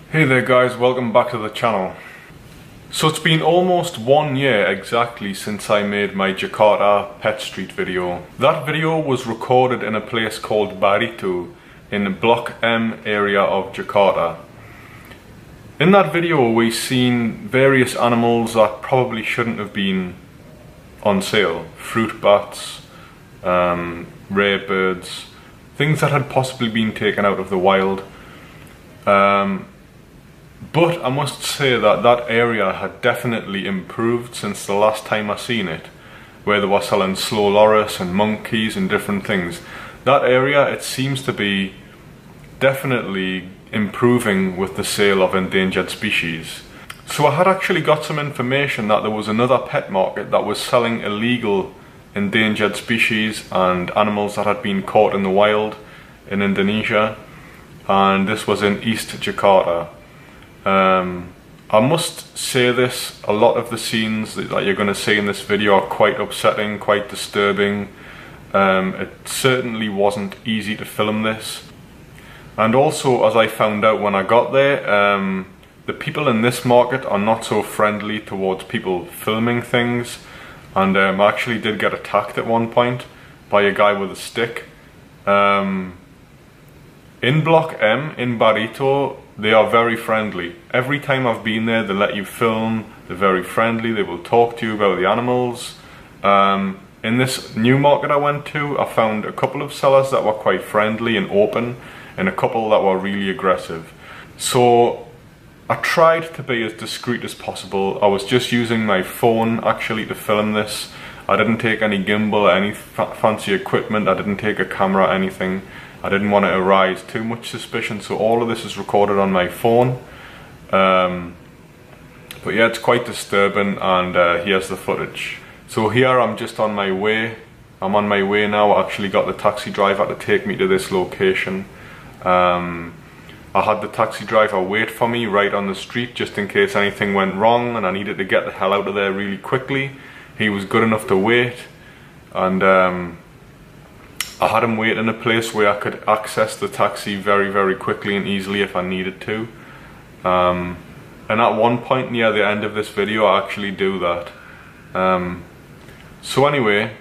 Hey there guys, welcome back to the channel. So it's been almost 1 year exactly since I made my Jakarta Pet Street video. That video was recorded in a place called Barito in the Block M area of Jakarta. In that video we seen various animals that probably shouldn't have been on sale. Fruit bats, rare birds, things that had possibly been taken out of the wild. But I must say that that area had definitely improved since the last time I seen it, where they were selling slow loris and monkeys and different things. That area, it seems to be definitely improving with the sale of endangered species. So I had actually got some information that there was another pet market that was selling illegal endangered species and animals that had been caught in the wild in Indonesia, and this was in East Jakarta. I must say this, a lot of the scenes that you're going to see in this video are quite upsetting, quite disturbing. It certainly wasn't easy to film this. And also, as I found out when I got there, the people in this market are not so friendly towards people filming things. And I actually did get attacked at one point by a guy with a stick. In Block M, in Barito, they are very friendly. Every time I've been there, they let you film, they're very friendly, they will talk to you about the animals. In this new market I went to, I found a couple of sellers that were quite friendly and open, and a couple that were really aggressive. So I tried to be as discreet as possible. I was just using my phone actually to film this. I didn't take any gimbal, any fancy equipment, I didn't take a camera, anything. I didn't want to arise too much suspicion, so all of this is recorded on my phone. But yeah, it's quite disturbing, and here's the footage. So here I'm just on my way. I'm on my way now. I actually got the taxi driver to take me to this location. I had the taxi driver wait for me right on the street just in case anything went wrong and I needed to get the hell out of there really quickly. He was good enough to wait, and I had him wait in a place where I could access the taxi very quickly and easily if I needed to. And at one point near the end of this video I actually do that. So anyway,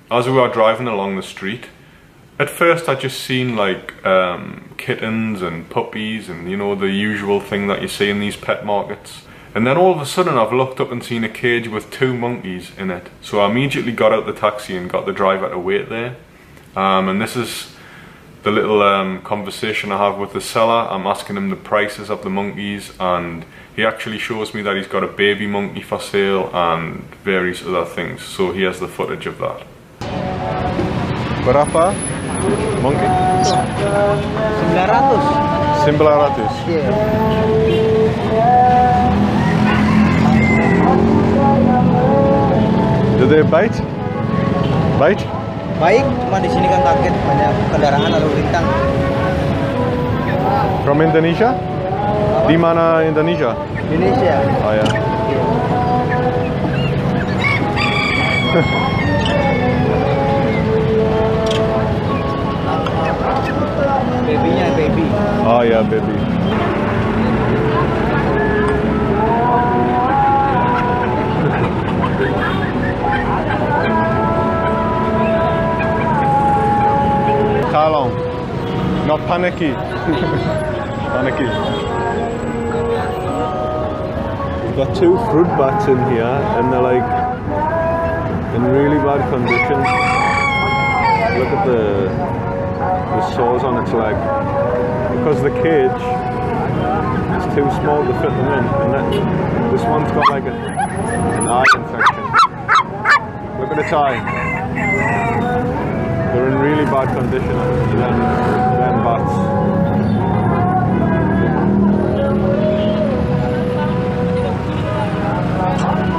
as we were driving along the street, at first I just seen like kittens and puppies and, you know, the usual thing that you see in these pet markets. And then all of a sudden I've looked up and seen a cage with 2 monkeys in it. So I immediately got out the taxi and got the driver to wait there. And this is the little conversation I have with the seller. I'm asking him the prices of the monkeys, and he actually shows me that he's got a baby monkey for sale and various other things. So here's the footage of that. Berapa monkey? 900. 900. Yeah. Do they bite? Bite? Baik, cuma di sini kan kaget banyak kendaraan lalu lintas. From Indonesia? Di mana Indonesia? Indonesia. Oh ya. Babynya baby. Oh ya, baby. Kalong, not panicky. Panicky. We've got 2 fruit bats in here, and they're like in really bad condition. Look at the sores on its leg, because the cage is too small to fit them in, and then this one's got like an eye infection. Look at its eye. They're in really bad condition, them bats.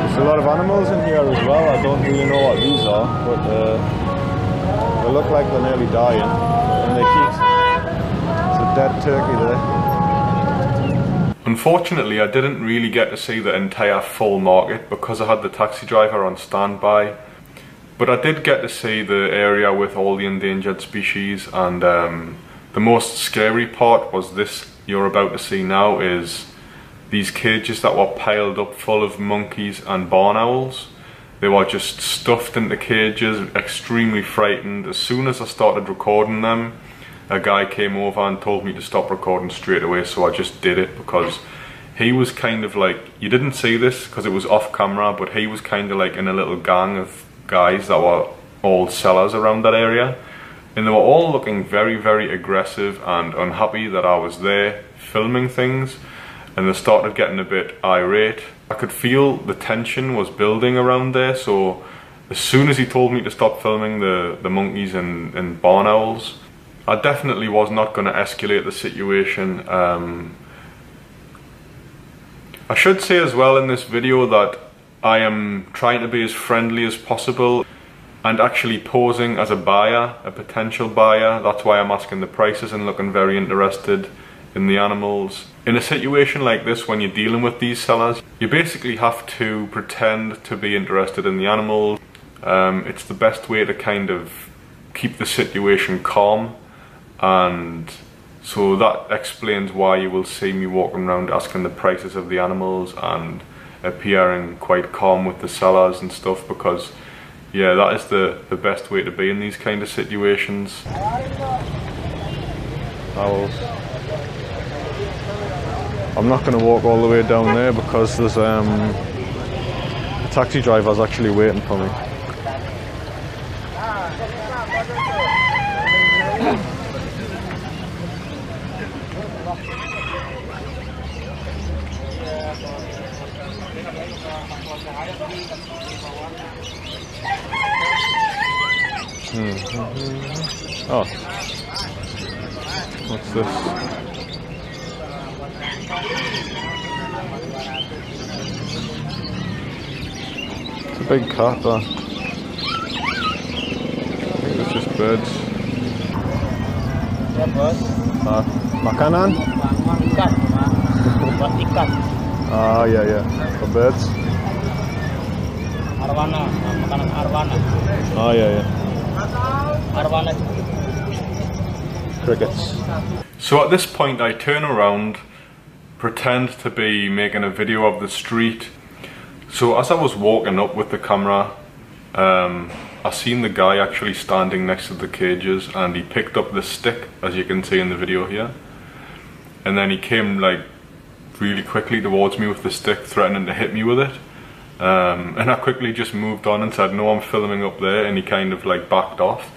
There's a lot of animals in here as well. I don't really know what these are, but they look like they're nearly dying. And they heat. It's a dead turkey there. Unfortunately, I didn't really get to see the entire full market because I had the taxi driver on standby. But I did get to see the area with all the endangered species, and the most scary part was this you're about to see now is these cages that were piled up full of monkeys and barn owls. They were just stuffed into cages, extremely frightened. As soon as I started recording them, a guy came over and told me to stop recording straight away, so I just did it because he was kind of like, you didn't see this because it was off camera, but he was kind of like in a little gang of guys that were all sellers around that area. And they were all looking very, very aggressive and unhappy that I was there filming things. And they started getting a bit irate. I could feel the tension was building around there, so as soon as he told me to stop filming the monkeys and barn owls, I definitely was not going to escalate the situation. I should say as well in this video that I am trying to be as friendly as possible and actually posing as a buyer, a potential buyer. That's why I'm asking the prices and looking very interested in the animals. In a situation like this, when you're dealing with these sellers, you basically have to pretend to be interested in the animals. It's the best way to kind of keep the situation calm, and so that explains why you will see me walking around asking the prices of the animals and appearing quite calm with the sellers and stuff, because yeah, that is the best way to be in these kind of situations. Owls. I'm not going to walk all the way down there because there's a taxi driver's actually waiting for me. Oh, what's this? It's a big cat, though. I think it's just birds. Ya bos. Makanan? Ikan. Buat ikan. Ah, yeah. For birds? Arwana, makanan arwana. Oh, yeah. Arwana. Crickets. So at this point I turn around, pretend to be making a video of the street. So as I was walking up with the camera, I seen the guy actually standing next to the cages, and he picked up the stick, as you can see in the video here. And then he came like really quickly towards me with the stick, threatening to hit me with it. And I quickly just moved on and said, no, I'm filming up there, and he kind of like backed off.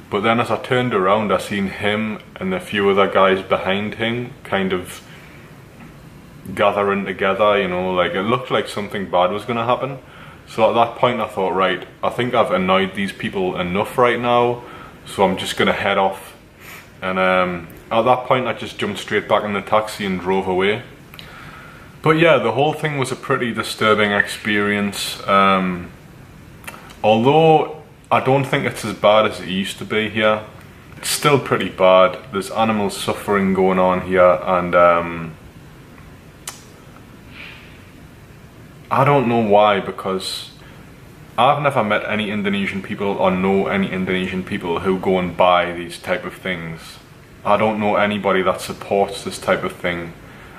But then as I turned around, I seen him and a few other guys behind him kind of gathering together, you know, like it looked like something bad was going to happen. So at that point I thought, right, I think I've annoyed these people enough right now, so I'm just going to head off. And at that point I just jumped straight back in the taxi and drove away. But yeah, the whole thing was a pretty disturbing experience. Although I don't think it's as bad as it used to be here, it's still pretty bad. There's animal suffering going on here, and I don't know why, because I've never met any Indonesian people or know any Indonesian people who go and buy these type of things. I don't know anybody that supports this type of thing.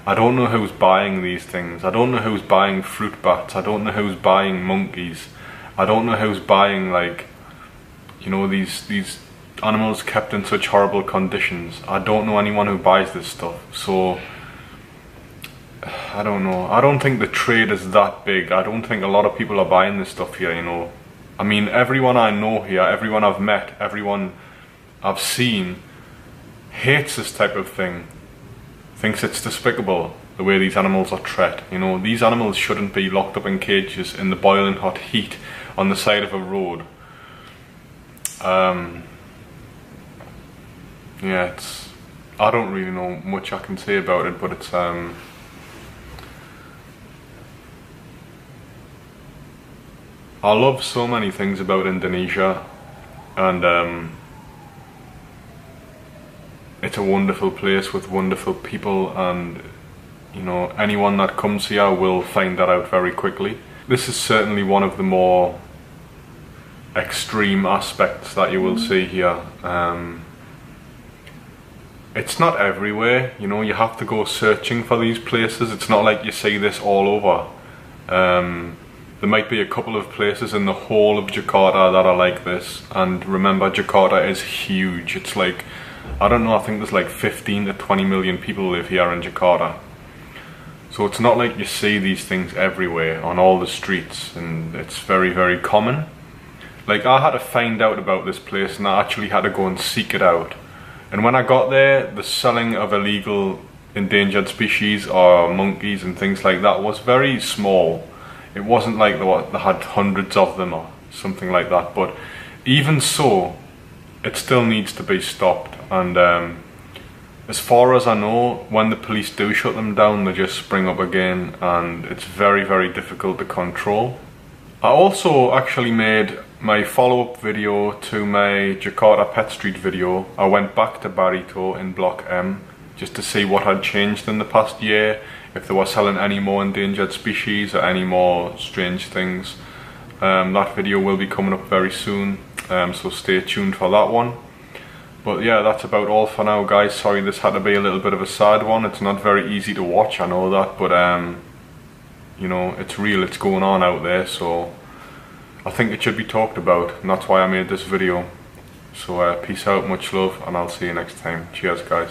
I don't know who's buying these things. I don't know who's buying fruit bats. I don't know who's buying monkeys. I don't know who's buying, like, you know, these animals kept in such horrible conditions. I don't know anyone who buys this stuff. So I don't know. I don't think the trade is that big. I don't think a lot of people are buying this stuff here, you know. I mean, everyone I know here, everyone I've met, everyone I've seen hates this type of thing. Thinks it's despicable the way these animals are treated. You know, these animals shouldn't be locked up in cages in the boiling hot heat on the side of a road. Yeah, I don't really know much I can say about it, but it's I love so many things about Indonesia, and it's a wonderful place with wonderful people, and you know, anyone that comes here will find that out very quickly. This is certainly one of the more extreme aspects that you will see here. It's not everywhere, you know, you have to go searching for these places. It's not like you see this all over. There might be a couple of places in the whole of Jakarta that are like this, and remember, Jakarta is huge. It's like, I don't know, I think there's like 15 to 20 million people live here in Jakarta. So it's not like you see these things everywhere on all the streets, and it's very, very common. Like, I had to find out about this place, and I actually had to go and seek it out. And when I got there, the selling of illegal endangered species or monkeys and things like that was very small. It wasn't like they had hundreds of them or something like that, but even so, it still needs to be stopped. And as far as I know, when the police do shut them down, they just spring up again, and it's very, very difficult to control. I also actually made my follow-up video to my Jakarta Pet Street video. I went back to Barito in Block M just to see what had changed in the past year, if they were selling any more endangered species or any more strange things. That video will be coming up very soon, so stay tuned for that one. But yeah, that's about all for now, guys. Sorry this had to be a little bit of a sad one. It's not very easy to watch, I know that, but you know, it's real, it's going on out there, so I think it should be talked about, and that's why I made this video. So peace out, much love, and I'll see you next time. Cheers, guys.